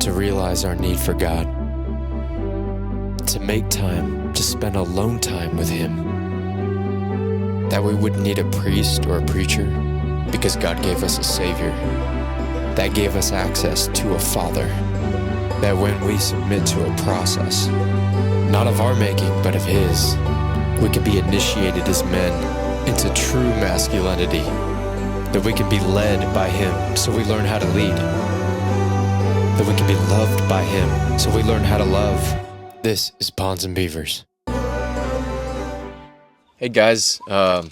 to realize our need for God, to make time to spend alone time with Him, that we wouldn't need a priest or a preacher because God gave us a Savior, that gave us access to a Father, that when we submit to a process, not of our making, but of His, we can be initiated as men into true masculinity, that we can be led by Him so we learn how to lead, that we can be loved by Him so we learn how to love. This is Ponds and Beavers. Hey guys, so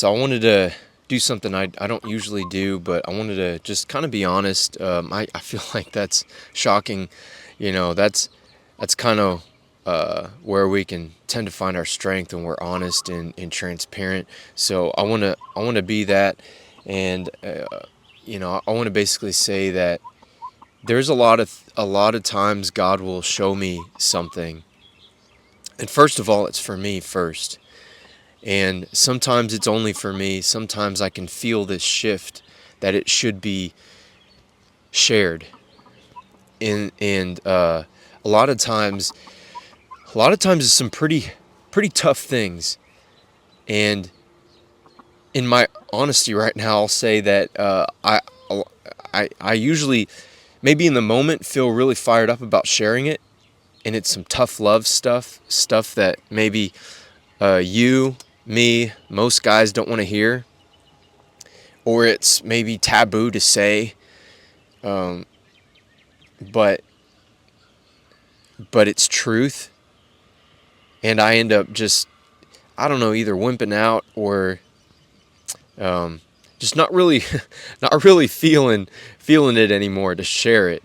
I wanted to do something I don't usually do, but I wanted to just kind of be honest. I feel like that's shocking. That's kind of where we can tend to find our strength when we're honest and transparent. So I want to be that, and I want to basically say that there's a lot of times God will show me something, and first of all, it's for me first. And sometimes it's only for me. Sometimes I can feel this shift that it should be shared. And a lot of times it's some pretty tough things. And in my honesty right now, I'll say that I usually, maybe in the moment, feel really fired up about sharing it. And it's some tough love stuff that maybe me, most guys don't want to hear, or it's maybe taboo to say, but it's truth, and I end up just, I don't know, either wimping out or just not really feeling it anymore to share it,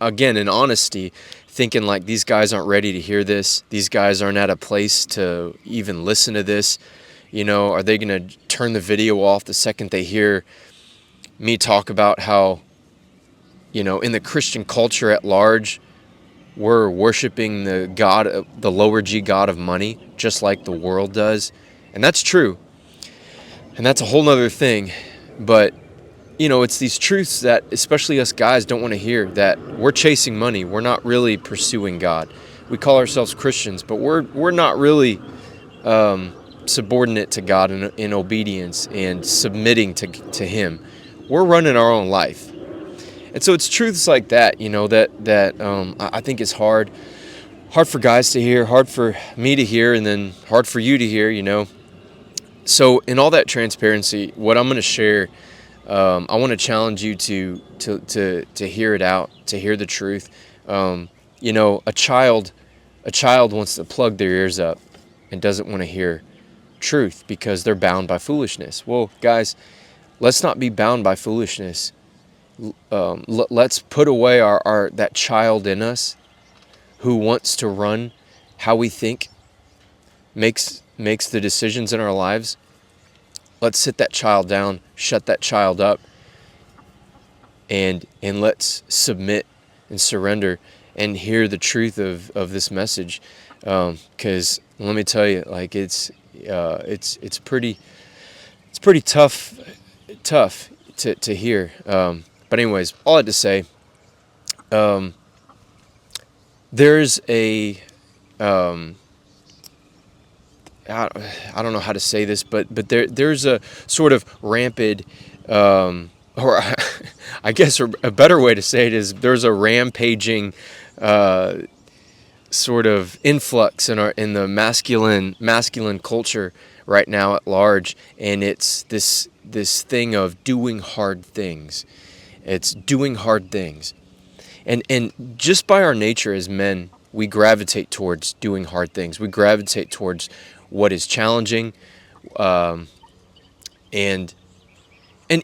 again, in honesty, thinking like these guys aren't ready to hear this. These guys aren't at a place to even listen to this. Are they going to turn the video off the second they hear me talk about how, in the Christian culture at large, we're worshiping the lower G God of money, just like the world does. And that's true. And that's a whole nother thing. But it's these truths that especially us guys don't want to hear, that we're chasing money. We're not really pursuing God. We call ourselves Christians, but we're not really subordinate to God in obedience and submitting to Him. We're running our own life. And so it's truths like that, that I think is hard for guys to hear, hard for me to hear, and then hard for you to hear, So in all that transparency, what I'm going to share, I want to challenge you to hear it out, to hear the truth. A child wants to plug their ears up and doesn't want to hear truth because they're bound by foolishness. Well, guys, let's not be bound by foolishness. Let's put away our that child in us who wants to run how we think, makes the decisions in our lives. Let's sit that child down, shut that child up, and let's submit and surrender and hear the truth of this message. Because let me tell you, like it's pretty tough to hear. But anyways, all I had to say, there's a I don't know how to say this, but there's a sort of rampant, or I guess a better way to say it is there's a rampaging sort of influx in the masculine culture right now at large, and it's this thing of doing hard things. It's doing hard things, and just by our nature as men, we gravitate towards doing hard things. We gravitate towards what is challenging, and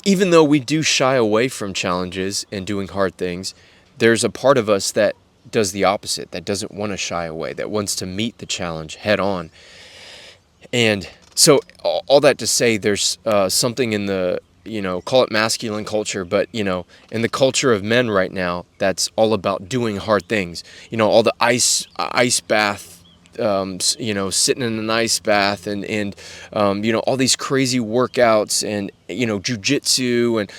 even though we do shy away from challenges and doing hard things, there's a part of us that does the opposite, that doesn't want to shy away, that wants to meet the challenge head on. And so all that to say, there's something in the, call it masculine culture, but, in the culture of men right now, that's all about doing hard things. All the ice bath, sitting in an ice bath and all these crazy workouts and, jujitsu and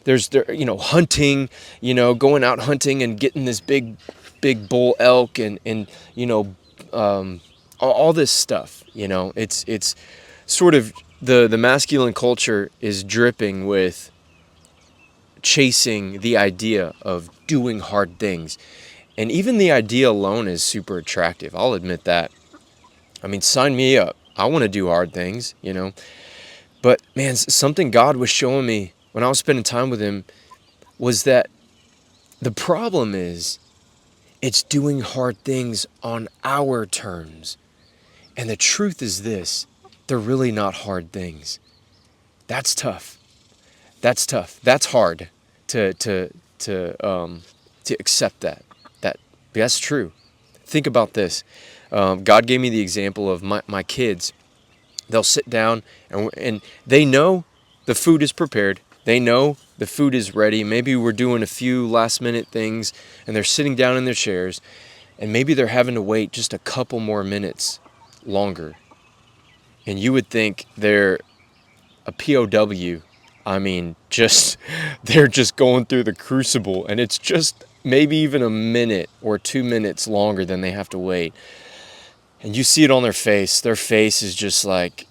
hunting, going out hunting and getting this big bull elk and all this stuff. It's sort of the masculine culture is dripping with chasing the idea of doing hard things. And even the idea alone is super attractive. I'll admit that. I mean, sign me up. I want to do hard things, But man, something God was showing me when I was spending time with him was that the problem is it's doing hard things on our terms. And the truth is this, they're really not hard things. That's tough. That's hard to accept that. That's true. Think about this. God gave me the example of my kids. They'll sit down and they know the food is prepared. They know the food is ready. Maybe we're doing a few last minute things and they're sitting down in their chairs and maybe they're having to wait just a couple more minutes longer. And you would think they're a POW. I mean, they're just going through the crucible and it's just maybe even a minute or 2 minutes longer than they have to wait. And you see it on their face. Their face is just like,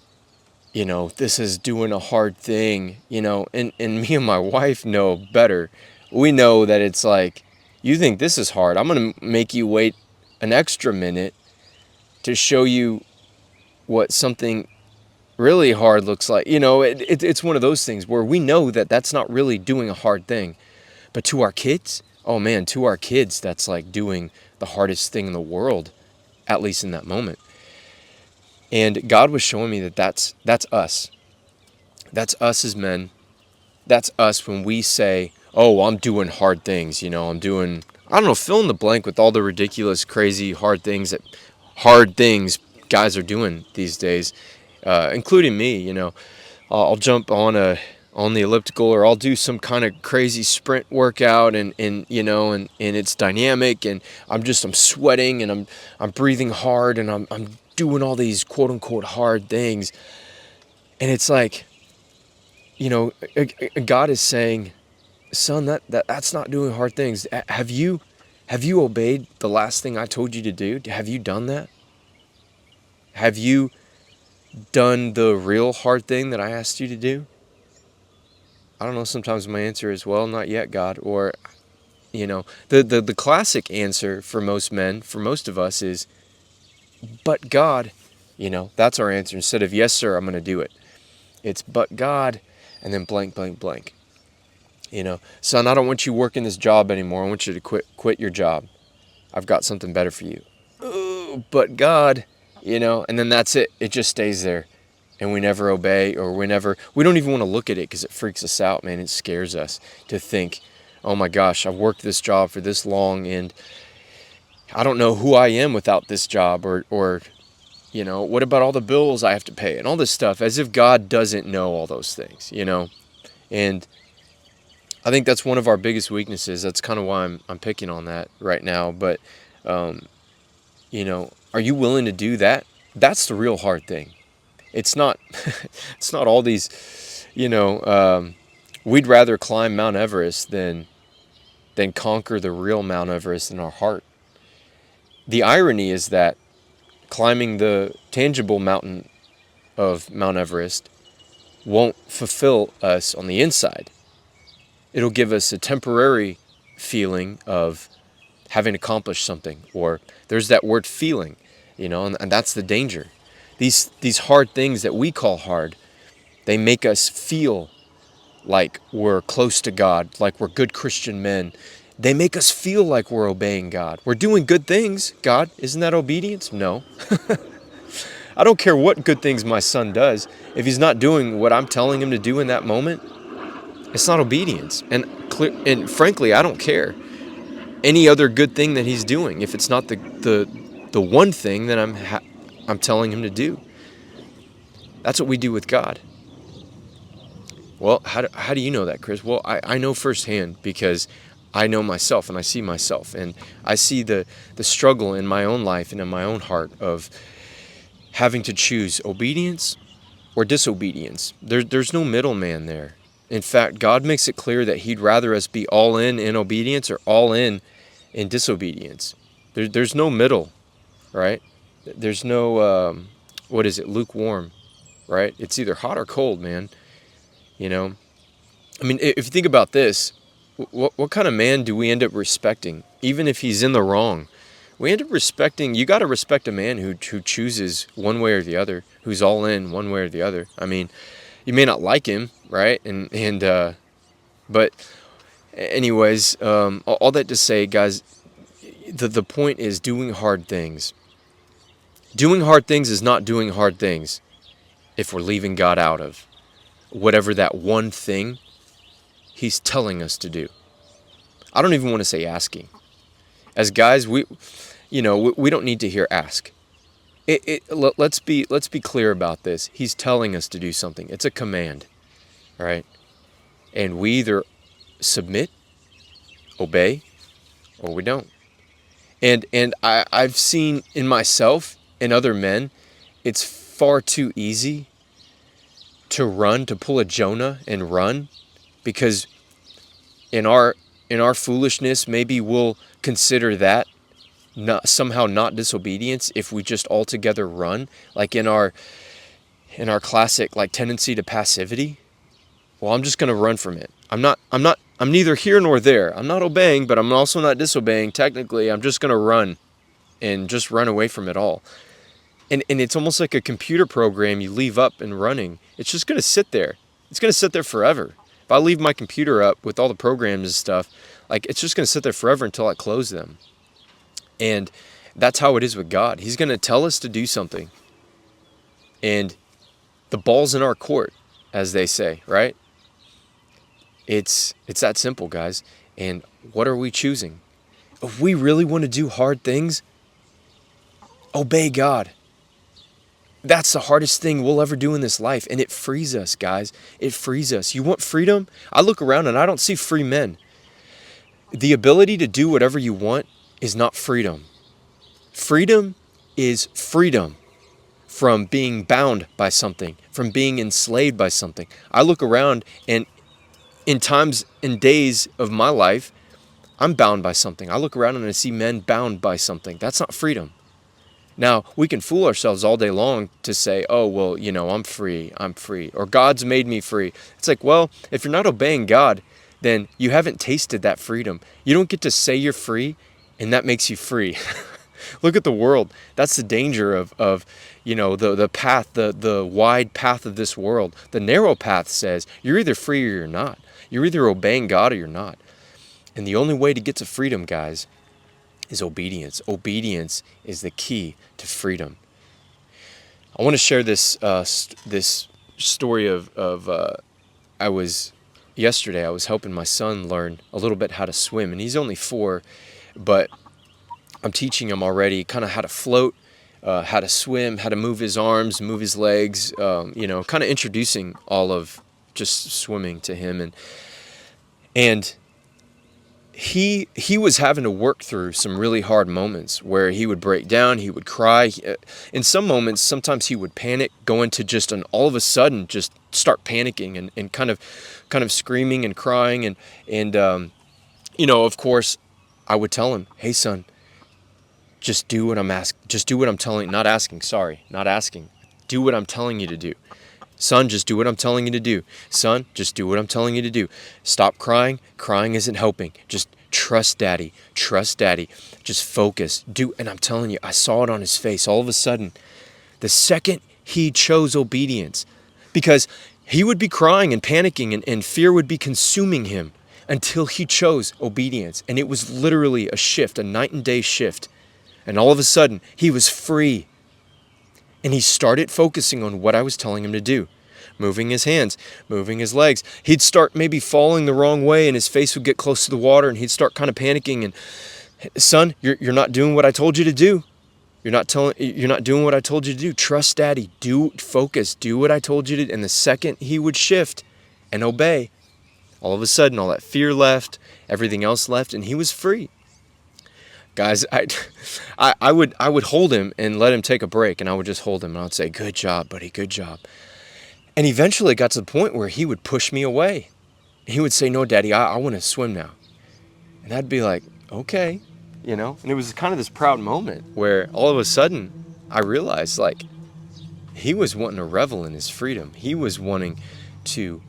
this is doing a hard thing, and me and my wife know better. We know that it's like, you think this is hard. I'm going to make you wait an extra minute to show you what something really hard looks like. It's one of those things where we know that that's not really doing a hard thing. But to our kids, oh man, that's like doing the hardest thing in the world, at least in that moment. And God was showing me that that's us. That's us as men. That's us when we say, oh, I'm doing hard things. I'm doing, fill in the blank with all the ridiculous, crazy, hard things guys are doing these days, including me. I'll jump on the elliptical, or I'll do some kind of crazy sprint workout and it's dynamic and I'm sweating and I'm breathing hard and I'm doing all these quote unquote hard things. And it's like, God is saying, son, that's not doing hard things. Have you obeyed the last thing I told you to do? Have you done that? Have you done the real hard thing that I asked you to do? I don't know, sometimes my answer is, well, not yet, God. Or, the classic answer for most men, for most of us is, but God, that's our answer. Instead of, yes, sir, I'm going to do it. It's, but God, and then blank, blank, blank. Son, I don't want you working this job anymore. I want you to quit your job. I've got something better for you. Oh, but God, and then that's it. It just stays there. And we never obey, or we don't even want to look at it because it freaks us out, man. It scares us to think, oh my gosh, I've worked this job for this long and I don't know who I am without this job, or what about all the bills I have to pay and all this stuff, as if God doesn't know all those things, And I think that's one of our biggest weaknesses. That's kind of why I'm picking on that right now. But, are you willing to do that? That's the real hard thing. It's not all these, we'd rather climb Mount Everest than conquer the real Mount Everest in our heart. The irony is that climbing the tangible mountain of Mount Everest won't fulfill us on the inside. It'll give us a temporary feeling of having accomplished something, or there's that word feeling, and that's the danger. These hard things that we call hard, they make us feel like we're close to God, like we're good Christian men. They make us feel like we're obeying God. We're doing good things. God, isn't that obedience? No. I don't care what good things my son does. If he's not doing what I'm telling him to do in that moment, it's not obedience. And frankly, I don't care any other good thing that he's doing if it's not the one thing that I'm telling him to do. That's what we do with God. Well, how do you know that, Chris? Well, I know firsthand because I know myself and I see myself and I see the struggle in my own life and in my own heart of having to choose obedience or disobedience. There's no middleman there. In fact, God makes it clear that he'd rather us be all in obedience or all in disobedience. There's no middle, right? There's no, lukewarm, right? It's either hot or cold, man. You know? I mean, if you think about this, what kind of man do we end up respecting, even if he's in the wrong? We end up respecting, you got to respect a man who chooses one way or the other, who's all in one way or the other. I mean, you may not like him, right? But anyways, all that to say, guys, the point is doing hard things. Doing hard things is not doing hard things if we're leaving God out of whatever that one thing he's telling us to do. I don't even want to say asking. As guys, we don't need to hear ask. Let's be clear about this. He's telling us to do something. It's a command, right? And we either submit, obey, or we don't. And I've seen in myself and other men, it's far too easy to run, to pull a Jonah and run, because in our foolishness, maybe we'll consider that somehow not disobedience if we just altogether run, like in our classic like tendency to passivity. Well, I'm just going to run from it. I'm neither here nor there. I'm not obeying, but I'm also not disobeying. Technically, I'm just going to run and just run away from it all. And it's almost like a computer program you leave up and running. It's just going to sit there. It's going to sit there forever. If I leave my computer up with all the programs and stuff, like it's just going to sit there forever until I close them. And that's how it is with God. He's going to tell us to do something. And the ball's in our court, as they say, right? It's that simple, guys. And what are we choosing? If we really want to do hard things, obey God. That's the hardest thing we'll ever do in this life. And it frees us, guys. It frees us. You want freedom? I look around and I don't see free men. The ability to do whatever you want is not freedom. Freedom is freedom from being bound by something, from being enslaved by something. I look around and in times and days of my life, I'm bound by something. I look around and I see men bound by something. That's not freedom. Now, we can fool ourselves all day long to say, oh, well, I'm free, or God's made me free. It's like, well, if you're not obeying God, then you haven't tasted that freedom. You don't get to say you're free, and that makes you free. Look at the world. That's the danger of the path, the wide path of this world. The narrow path says you're either free or you're not. You're either obeying God or you're not. And the only way to get to freedom, guys, is obedience. Obedience is the key to freedom. I want to share this story of yesterday I was helping my son learn a little bit how to swim, and he's only 4, but I'm teaching him already kind of how to float, how to swim, how to move his arms, move his legs, kind of introducing all of just swimming to him, and he was having to work through some really hard moments where he would break down, he would cry. In some moments, sometimes he would panic, go into just all of a sudden just start panicking and kind of screaming and crying. And of course, I would tell him, hey, son, just do what I'm asking. Just do what I'm telling, not asking. Do what I'm telling you to do. Son, just do what I'm telling you to do. Son, just do what I'm telling you to do. Stop crying. Crying isn't helping. Just trust daddy. Trust daddy. Just focus. And I'm telling you, I saw it on his face. All of a sudden, the second he chose obedience, because he would be crying and panicking and fear would be consuming him until he chose obedience. And it was literally a shift, a night and day shift. And all of a sudden, he was free. And he started focusing on what I was telling him to do. Moving his hands, moving his legs. He'd start maybe falling the wrong way and his face would get close to the water and he'd start kind of panicking and, son, you're not doing what I told you to do. You're not doing what I told you to do. Trust daddy. Focus. Do what I told you to do. And the second he would shift and obey, all of a sudden all that fear left, everything else left, and he was free. Guys, I would hold him and let him take a break, and I would just hold him and I'd say, good job, buddy, good job. And eventually it got to the point where he would push me away. He would say, no, Daddy, I want to swim now. And I'd be like, okay, And it was kind of this proud moment where all of a sudden I realized, like, he was wanting to revel in his freedom. He was wanting to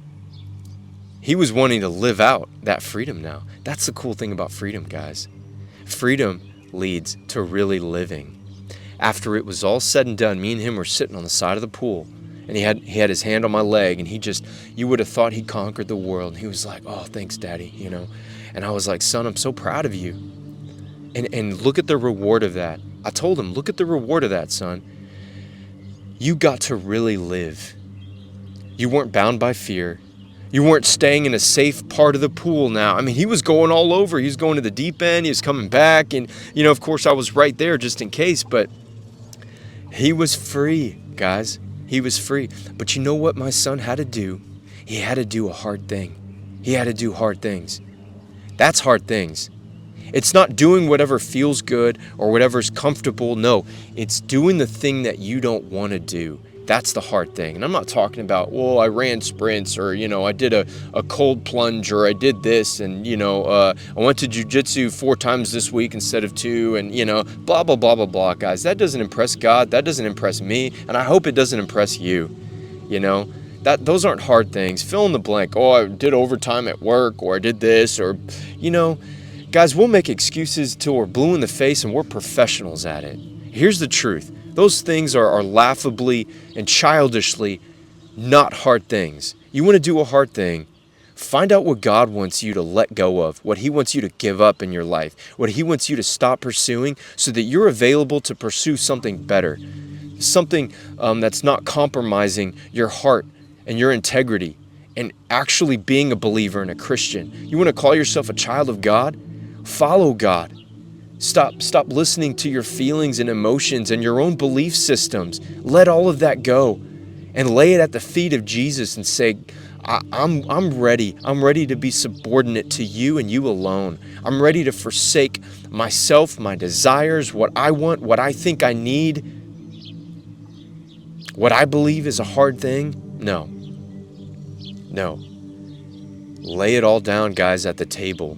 live out that freedom now. That's the cool thing about freedom, guys. Freedom leads to really living. After it was all said and done, me and him were sitting on the side of the pool, and he had his hand on my leg, and you would have thought he conquered the world. And he was like, oh, thanks, Daddy, And I was like, son, I'm so proud of you. And look at the reward of that. I told him, look at the reward of that, son. You got to really live. You weren't bound by fear. You weren't staying in a safe part of the pool now. I mean, he was going all over. He was going to the deep end. He was coming back. And, of course, I was right there just in case. But he was free, guys. He was free. But you know what my son had to do? He had to do a hard thing. He had to do hard things. That's hard things. It's not doing whatever feels good or whatever's comfortable. No, it's doing the thing that you don't want to do. That's the hard thing. And I'm not talking about, well, I ran sprints, or, I did a cold plunge, or I did this, and, I went to jujitsu 4 times this week instead of 2, and, blah, blah, blah, blah, blah. Guys, that doesn't impress God. That doesn't impress me. And I hope it doesn't impress you. Those aren't hard things. Fill in the blank. Oh, I did overtime at work, or I did this, or, Guys, we'll make excuses till we're blue in the face, and we're professionals at it. Here's the truth. Those things are laughably and childishly not hard things. You want to do a hard thing, find out what God wants you to let go of, what he wants you to give up in your life, what he wants you to stop pursuing, so that you're available to pursue something better, something that's not compromising your heart and your integrity, and actually being a believer and a Christian. You want to call yourself a child of God? Follow God. Stop listening to your feelings and emotions and your own belief systems. Let all of that go and lay it at the feet of Jesus and say, I'm ready. I'm ready to be subordinate to you and you alone. I'm ready to forsake myself, my desires, what I want, what I think I need, what I believe is a hard thing. No. Lay it all down, guys, at the table.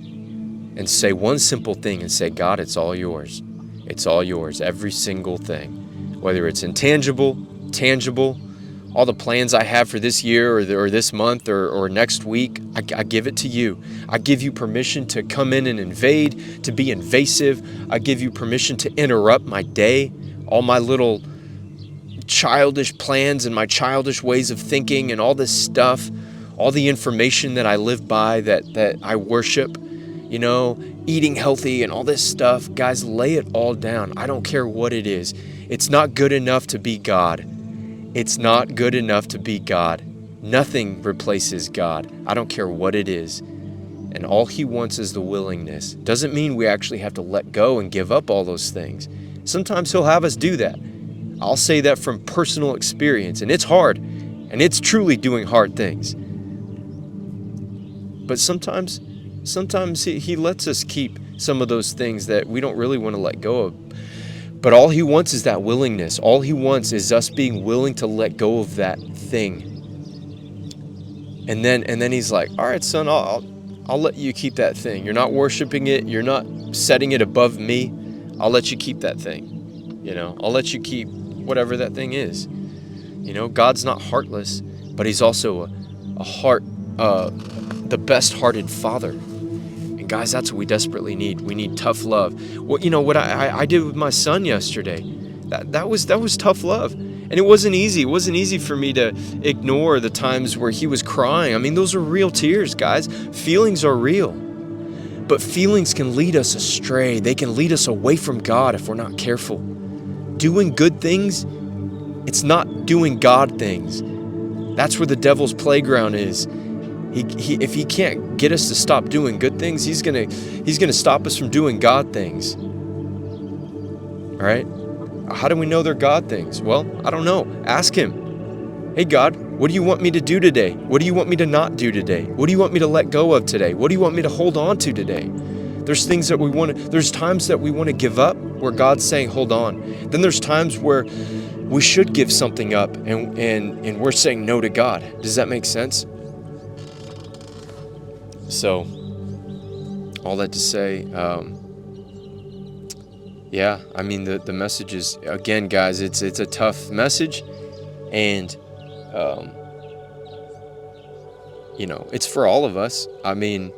And say one simple thing and say, God, it's all yours. It's all yours, every single thing. Whether it's intangible, tangible, all the plans I have for this year or this month or next week, I give it to you. I give you permission to come in and invade, to be invasive. I give you permission to interrupt my day, all my little childish plans and my childish ways of thinking and all this stuff, all the information that I live by, that I worship. Eating healthy and all this stuff. Guys, lay it all down. I don't care what it is. It's not good enough to be God. It's not good enough to be God. Nothing replaces God. I don't care what it is. And all he wants is the willingness. Doesn't mean we actually have to let go and give up all those things. Sometimes he'll have us do that. I'll say that from personal experience. And it's hard. And it's truly doing hard things. But sometimes he lets us keep some of those things that we don't really want to let go of. But all he wants is that willingness. All he wants is us being willing to let go of that thing. And then he's like, all right, son, I'll let you keep that thing. You're not worshiping it. You're not setting it above me. I'll let you keep that thing. I'll let you keep whatever that thing is. God's not heartless, but he's also the best-hearted father. And guys, that's what we desperately need. We need tough love. Well, what I did with my son yesterday, that was tough love. And it wasn't easy. It wasn't easy for me to ignore the times where he was crying. I mean, those are real tears, guys. Feelings are real. But feelings can lead us astray. They can lead us away from God if we're not careful. Doing good things, it's not doing God things. That's where the devil's playground is. If he can't get us to stop doing good things, he's gonna stop us from doing God things. All right? How do we know they're God things? Well, I don't know. Ask him. Hey, God, what do you want me to do today? What do you want me to not do today? What do you want me to let go of today? What do you want me to hold on to today? There's things that there's times that we want to give up where God's saying, hold on. Then there's times where we should give something up and we're saying no to God. Does that make sense? So, all that to say, yeah, I mean, the message is, again, guys, it's a tough message, and it's for all of us. I mean,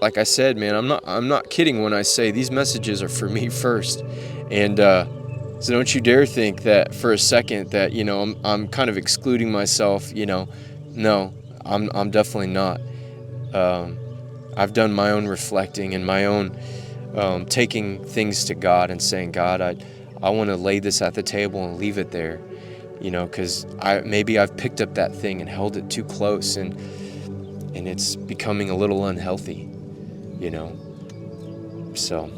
like I said, man, I'm not kidding when I say these messages are for me first, and so don't you dare think that for a second that I'm kind of excluding myself. No, I'm definitely not. I've done my own reflecting and my own taking things to God and saying, God, I want to lay this at the table and leave it there, because maybe I've picked up that thing and held it too close, and it's becoming a little unhealthy, So,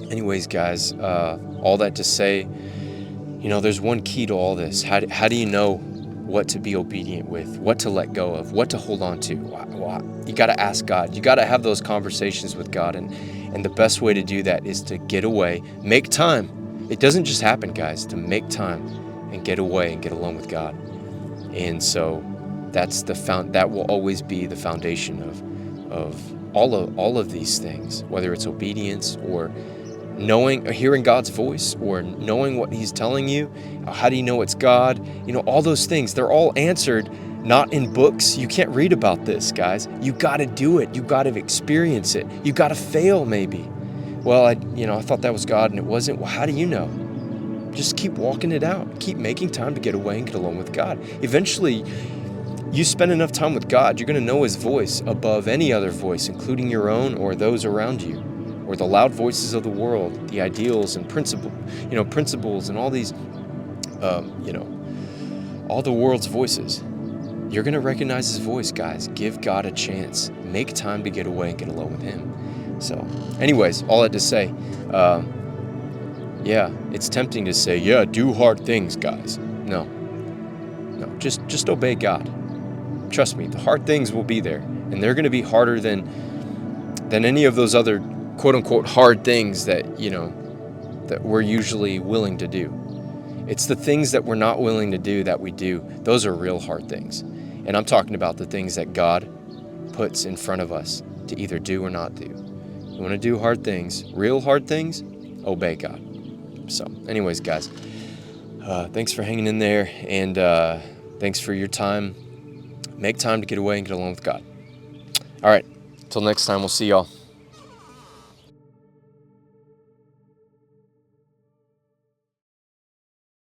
anyways, guys, all that to say, there's one key to all this. How do you know what to be obedient with, what to let go of, what to hold on to? You got to ask God. You got to have those conversations with God, and the best way to do that is to get away, make time. It doesn't just happen, guys, to make time and get away and get alone with God. And so that will always be the foundation of all of these things, whether it's obedience or knowing or hearing God's voice or knowing what he's telling you. How do you know it's God? All those things, they're all answered not in books. You can't read about this, guys. You got to do it. You got to experience it. You got to fail, maybe. Well, I thought that was God and it wasn't. Well, how do you know? Just keep walking it out. Keep making time to get away and get alone with God. Eventually, you spend enough time with God, you're going to know his voice above any other voice, including your own or those around you, or the loud voices of the world, the ideals and principles and all these, all the world's voices. You're going to recognize his voice, guys. Give God a chance. Make time to get away and get alone with him. So, anyways, all that to say, it's tempting to say, do hard things, guys. No, just obey God. Trust me, the hard things will be there, and they're going to be harder than any of those other quote-unquote hard things that that we're usually willing to do. It's the things that we're not willing to do that we do. Those are real hard things. And I'm talking about the things that God puts in front of us to either do or not do. You want to do hard things, real hard things, obey God. So anyways, guys, thanks for hanging in there, and thanks for your time. Make time to get away and get along with God. All right, until next time, we'll see y'all.